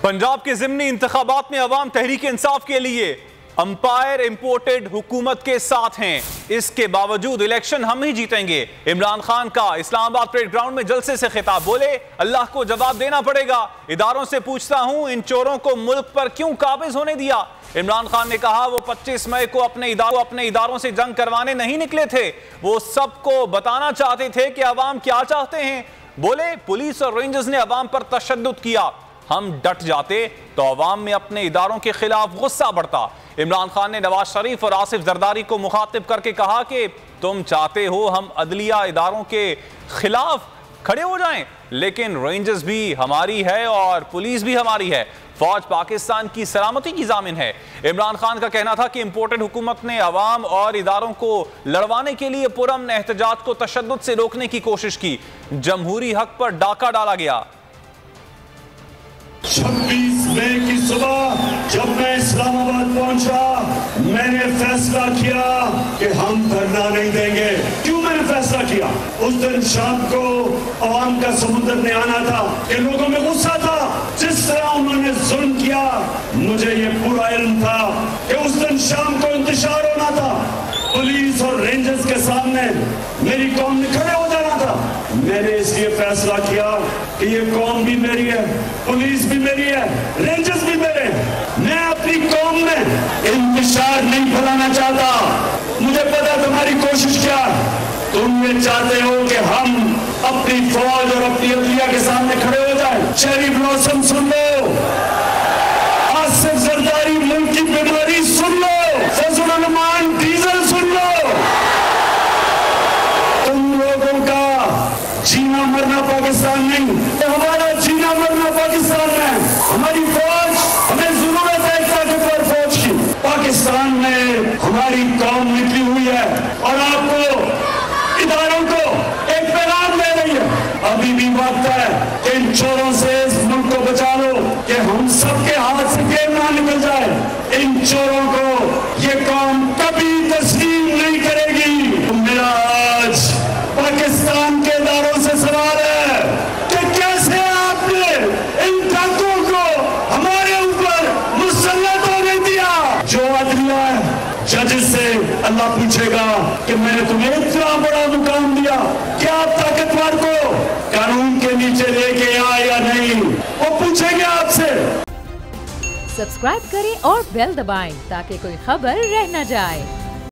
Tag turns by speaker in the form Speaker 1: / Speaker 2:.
Speaker 1: पंजाब के ज़िमनी इंतखाबात में अवाम तहरीक इंसाफ के लिए अंपायर इंपोर्टेड हुकूमत के साथ हैं। इसके बावजूद इलेक्शन हम ही जीतेंगे। इमरान खान का इस्लामाबाद परेड ग्राउंड में जलसे से खिताब, बोले अल्लाह को जवाब देना पड़ेगा। इदारों से पूछता हूं इन चोरों को मुल्क पर क्यों काबिज होने दिया। इमरान खान ने कहा वो 25 मई को अपने इदारों से जंग करवाने नहीं निकले थे, वो सबको बताना चाहते थे कि अवाम क्या चाहते हैं। बोले पुलिस और रेंजर्स ने अवाम पर तशद्दुद किया, हम डट जाते तो अवाम में अपने इदारों के खिलाफ गुस्सा बढ़ता। इमरान खान ने नवाज शरीफ और आसिफ जरदारी को मुखातिब करके कहा कि तुम चाहते हो हम अदलिया इदारों के खिलाफ खड़े हो जाएं, लेकिन रेंजर्स भी हमारी है और पुलिस भी हमारी है। फौज पाकिस्तान की सलामती की जामिन है। इमरान खान का कहना था कि इंपोर्टेड हुकूमत ने अवाम और इदारों को लड़वाने के लिए पुरअमन एहतजाज को तशद्दुद से रोकने की कोशिश की। जमहूरी हक पर डाका डाला गया।
Speaker 2: 26 मई की सुबह जब मैं इस्लामाबाद पहुंचा, मैंने फैसला किया कि हम धरना नहीं देंगे। क्यों मैंने फैसला किया? उस दिन शाम को अवाम का समुद्र में आना था कि लोगों में गुस्सा था। जिस तरह उन्होंने जुल्म किया, मुझे ये पूरा इल्म था कि उस दिन शाम को इंतशार होना था। पुलिस और रेंजर्स के सामने मेरी कौम ने खड़े हो जाना था। मैंने इसलिए फैसला किया कि ये कौम भी मेरी है, पुलिस भी मेरी है, रेंजर्स भी मेरे हैं। मैं अपनी कौम में इंतशार नहीं फैलाना चाहता। मुझे पता तुम्हारी कोशिश क्या, तुम ये चाहते हो कि हम अपनी फौज और अपनी अदलिया के सामने खड़े हो जाए। चेरी ब्लॉसम सुन लो, आसिफ जरदारी मुल्क की बीमारी सुन लो, फजल रहमान डीजल सुन लो। तुम लोगों का जीना मरना पाकिस्तान नहीं, हमारा जीना मरना पाकिस्तान में। हमारी फौज, हमें जरूरत है ताकतवर फौज की। पाकिस्तान में हमारी कौम निकली हुई है और आपको इदारों को एक पैगाम दे रही है। अभी भी वक्त है कि इन चोरों से इस मुल्क को बचा लो कि हम सबके हाथ से गेम ना निकल जाए। इन चोरों को ये कौम कभी तस्लीम नहीं करेगी। मेरा आज पाकिस्तान के इदारों से सवाल है कि कैसे आपने इन डाकुओं को हमारे ऊपर मुसल्लत होने दिया। जो अदलिया है, जजेस से अल्लाह पूछेगा कि मैंने तुम्हें इतना बड़ा मुकाम दिया, क्या आप ताकतवर को कानून के नीचे लेके आए या नहीं, वो पूछेंगे आपसे।
Speaker 3: सब्सक्राइब करें और बेल दबाएं ताकि कोई खबर रह न जाए।